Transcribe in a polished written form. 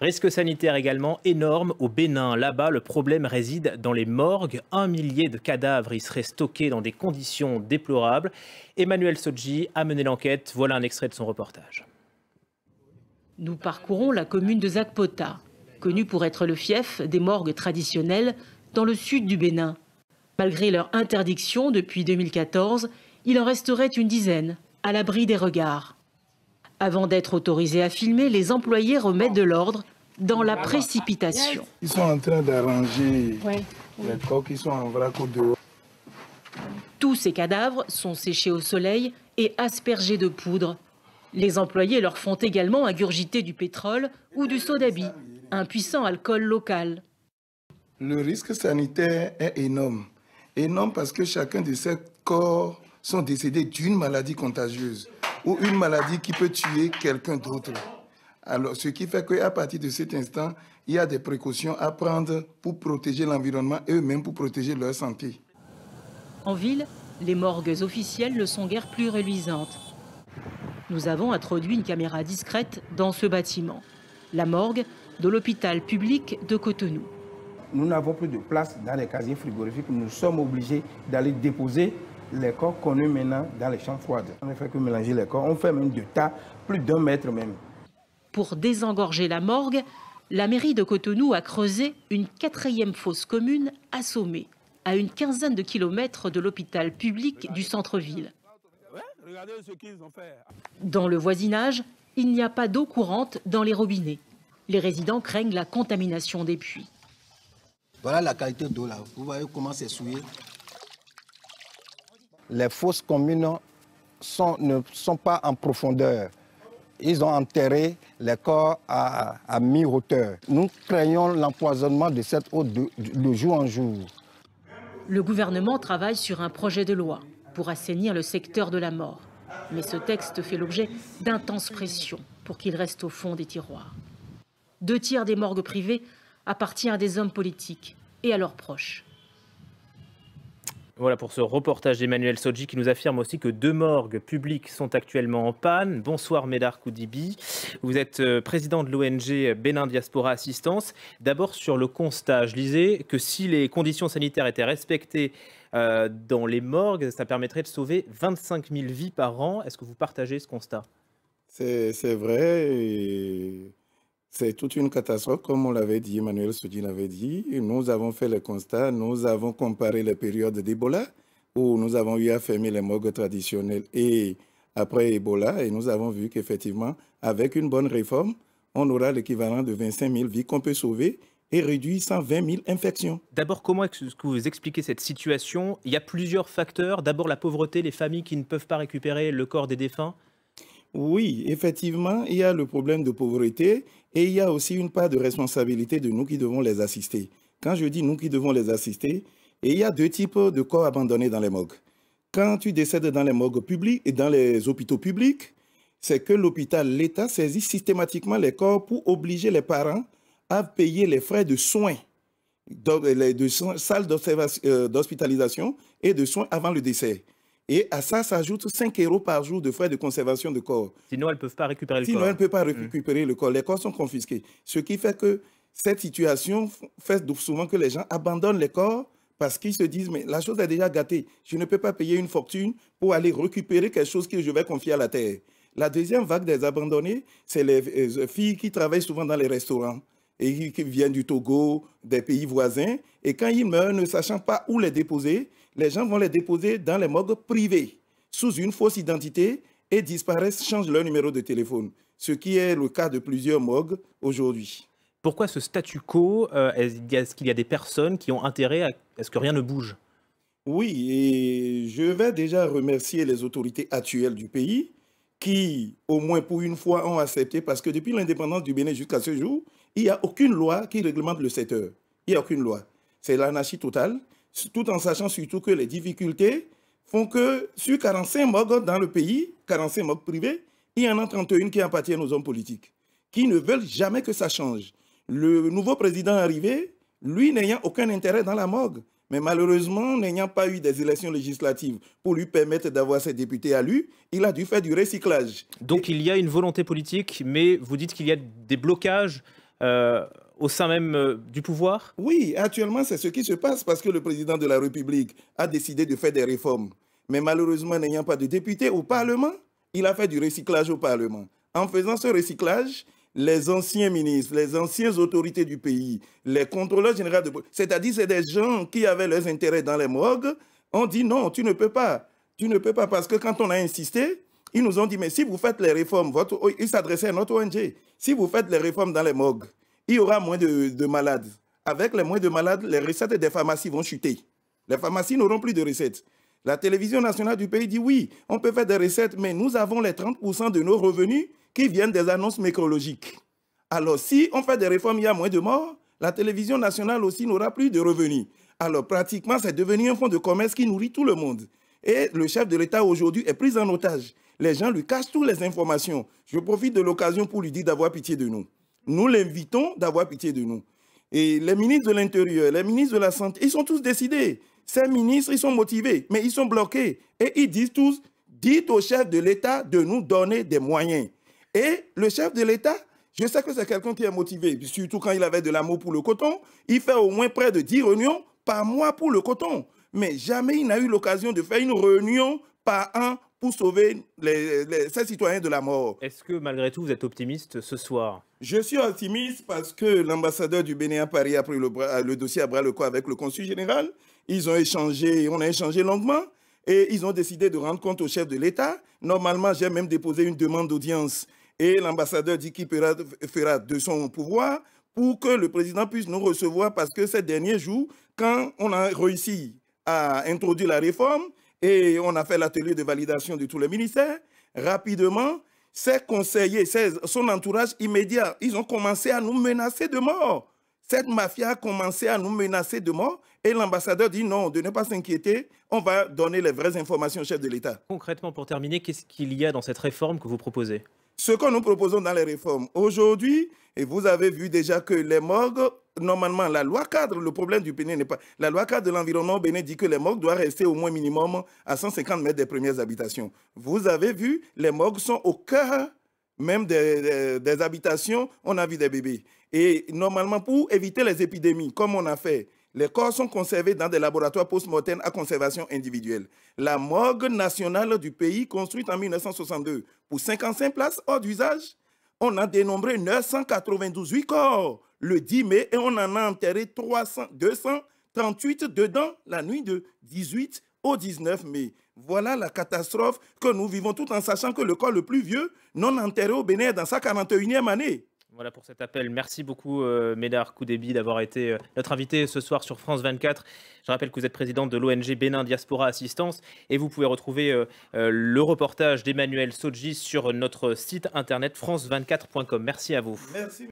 Risque sanitaire également énorme au Bénin. Là-bas, le problème réside dans les morgues. 1 millier de cadavres y seraient stockés dans des conditions déplorables. Emmanuel Sodji a mené l'enquête. Voilà un extrait de son reportage. Nous parcourons la commune de Zakpota, connue pour être le fief des morgues traditionnelles dans le sud du Bénin. Malgré leur interdiction depuis 2014, il en resterait une dizaine, à l'abri des regards. Avant d'être autorisés à filmer, les employés remettent de l'ordre dans la précipitation. Ils sont en train d'arranger les corps qui sont en vrac au dehors. Tous ces cadavres sont séchés au soleil et aspergés de poudre. Les employés leur font également ingurgiter du pétrole ou du sodabi, un puissant alcool local. Le risque sanitaire est énorme. Énorme parce que chacun de ces corps sont décédés d'une maladie contagieuse ou une maladie qui peut tuer quelqu'un d'autre. Alors, ce qui fait qu'à partir de cet instant, il y a des précautions à prendre pour protéger l'environnement et eux-mêmes pour protéger leur santé. En ville, les morgues officielles ne sont guère plus reluisantes. Nous avons introduit une caméra discrète dans ce bâtiment, la morgue de l'hôpital public de Cotonou. Nous n'avons plus de place dans les casiers frigorifiques. Nous sommes obligés d'aller déposer les corps qu'on a maintenant dans les chambres froides. On ne fait que mélanger les corps. On fait même de tas, plus d'1 mètre même. Pour désengorger la morgue, la mairie de Cotonou a creusé une 4e fosse commune assommée, à une quinzaine de kilomètres de l'hôpital public du centre-ville. Dans le voisinage, il n'y a pas d'eau courante dans les robinets. Les résidents craignent la contamination des puits. Voilà la qualité d'eau là. Vous voyez comment c'est souillé. Les fosses communes ne sont pas en profondeur. Ils ont enterré les corps à mi-hauteur. Nous craignons l'empoisonnement de cette eau de jour en jour. Le gouvernement travaille sur un projet de loi pour assainir le secteur de la mort. Mais ce texte fait l'objet d'intenses pressions pour qu'il reste au fond des tiroirs. 2 tiers des morgues privées appartiennent à des hommes politiques et à leurs proches. Voilà pour ce reportage d'Emmanuel Sodji qui nous affirme aussi que 2 morgues publiques sont actuellement en panne. Bonsoir Médar Koudibi, vous êtes président de l'ONG Bénin Diaspora Assistance. D'abord sur le constat, je lisais que si les conditions sanitaires étaient respectées dans les morgues, ça permettrait de sauver 25 000 vies par an. Est-ce que vous partagez ce constat? C'est vrai. C'est toute une catastrophe, comme on l'avait dit, Emmanuel Sodji l'avait dit. Nous avons fait le constat, nous avons comparé les périodes d'Ebola, où nous avons eu à fermer les morgues traditionnelles et après Ebola, et nous avons vu qu'effectivement, avec une bonne réforme, on aura l'équivalent de 25 000 vies qu'on peut sauver et réduire 120 000 infections. D'abord, comment est-ce que vous expliquez cette situation? Il y a plusieurs facteurs. D'abord, la pauvreté, les familles qui ne peuvent pas récupérer le corps des défunts. Oui, effectivement, il y a le problème de pauvreté et il y a aussi une part de responsabilité de nous qui devons les assister. Quand je dis nous qui devons les assister, et il y a 2 types de corps abandonnés dans les morgues. Quand tu décèdes dans les morgues publiques et dans les hôpitaux publics, c'est que l'État saisit systématiquement les corps pour obliger les parents à payer les frais de soins, de salles d'hospitalisation et de soins avant le décès. Et à ça s'ajoute 5 € par jour de frais de conservation de corps. Sinon, elles ne peuvent pas récupérer le corps. Sinon, elles ne peuvent pas récupérer le corps. Les corps sont confisqués. Ce qui fait que cette situation fait souvent que les gens abandonnent les corps parce qu'ils se disent « mais la chose est déjà gâtée. Je ne peux pas payer une fortune pour aller récupérer quelque chose que je vais confier à la terre. » La deuxième vague des abandonnés, c'est les filles qui travaillent souvent dans les restaurants et qui viennent du Togo, des pays voisins. Et quand ils meurent, ne sachant pas où les déposer, les gens vont les déposer dans les morgues privées, sous une fausse identité, et disparaissent, changent leur numéro de téléphone. Ce qui est le cas de plusieurs morgues aujourd'hui. Pourquoi ce statu quo? Est-ce qu'il y a des personnes qui ont intérêt à ce que rien ne bouge? Oui, et je vais déjà remercier les autorités actuelles du pays qui, au moins pour une fois, ont accepté, parce que depuis l'indépendance du Bénin jusqu'à ce jour, il n'y a aucune loi qui réglemente le secteur. Il n'y a aucune loi. C'est l'anarchie totale, tout en sachant surtout que les difficultés font que sur 45 morgues dans le pays, 45 morgues privées, il y en a 31 qui appartiennent aux hommes politiques, qui ne veulent jamais que ça change. Le nouveau président arrivé, lui n'ayant aucun intérêt dans la morgue, mais malheureusement, n'ayant pas eu des élections législatives pour lui permettre d'avoir ses députés à lui, il a dû faire du recyclage. Donc il y a une volonté politique, mais vous dites qu'il y a des blocages au sein même du pouvoir? Oui, actuellement, c'est ce qui se passe parce que le président de la République a décidé de faire des réformes. Mais malheureusement, n'ayant pas de députés au Parlement, il a fait du recyclage au Parlement. En faisant ce recyclage, les anciens ministres, les anciennes autorités du pays, les contrôleurs généraux de... C'est-à-dire, c'est des gens qui avaient leurs intérêts dans les morgues, ont dit non, tu ne peux pas. Tu ne peux pas parce que quand on a insisté, ils nous ont dit, mais si vous faites les réformes, ils s'adressaient à notre ONG, si vous faites les réformes dans les morgues, il y aura moins de malades. Avec les moins de malades, les recettes des pharmacies vont chuter. Les pharmacies n'auront plus de recettes. La télévision nationale du pays dit oui, on peut faire des recettes, mais nous avons les 30% de nos revenus qui viennent des annonces météorologiques. Alors, si on fait des réformes, il y a moins de morts, la télévision nationale aussi n'aura plus de revenus. Alors, pratiquement, c'est devenu un fonds de commerce qui nourrit tout le monde. Et le chef de l'État aujourd'hui est pris en otage. Les gens lui cachent toutes les informations. Je profite de l'occasion pour lui dire d'avoir pitié de nous. Nous l'invitons d'avoir pitié de nous. Et les ministres de l'Intérieur, les ministres de la Santé, ils sont tous décidés. Ces ministres, ils sont motivés, mais ils sont bloqués. Et ils disent tous, dites au chef de l'État de nous donner des moyens. Et le chef de l'État, je sais que c'est quelqu'un qui est motivé, surtout quand il avait de l'amour pour le coton. Il fait au moins près de 10 réunions par mois pour le coton. Mais jamais il n'a eu l'occasion de faire une réunion par an pour sauver ces citoyens de la mort. Est-ce que malgré tout, vous êtes optimiste ce soir? Je suis optimiste parce que l'ambassadeur du Bénin à Paris a pris le dossier à bras le corps avec le consul général. Ils ont échangé, on a échangé longuement et ils ont décidé de rendre compte au chef de l'État. Normalement, j'ai même déposé une demande d'audience et l'ambassadeur dit qu'il fera de son pouvoir pour que le président puisse nous recevoir parce que ces derniers jours, quand on a réussi à introduire la réforme et on a fait l'atelier de validation de tous les ministères, rapidement, ses conseillers, son entourage immédiat, ils ont commencé à nous menacer de mort. Cette mafia a commencé à nous menacer de mort et l'ambassadeur dit non, de ne pas s'inquiéter, on va donner les vraies informations au chef de l'État. Concrètement, pour terminer, qu'est-ce qu'il y a dans cette réforme que vous proposez? Ce que nous proposons dans les réformes aujourd'hui, et vous avez vu déjà que les morgues, normalement, la loi cadre, le problème du Bénin n'est pas... La loi cadre de l'environnement au Bénin dit que les morgues doivent rester au moins minimum à 150 mètres des premières habitations. Vous avez vu, les morgues sont au cœur même des habitations, on a vu des bébés. Et normalement, pour éviter les épidémies, comme on a fait, les corps sont conservés dans des laboratoires post-mortem à conservation individuelle. La morgue nationale du pays, construite en 1962 pour 55 places hors d'usage, on a dénombré 998 corps le 10 mai et on en a enterré 238 dedans la nuit de 18 au 19 mai. Voilà la catastrophe que nous vivons tout en sachant que le corps le plus vieux non enterré au Bénin est dans sa 41e année. Voilà pour cet appel. Merci beaucoup, Médard Koudébi, d'avoir été notre invité ce soir sur France 24. Je rappelle que vous êtes présidente de l'ONG Bénin Diaspora Assistance et vous pouvez retrouver le reportage d'Emmanuel Sodji sur notre site internet france24.com. Merci à vous. Merci.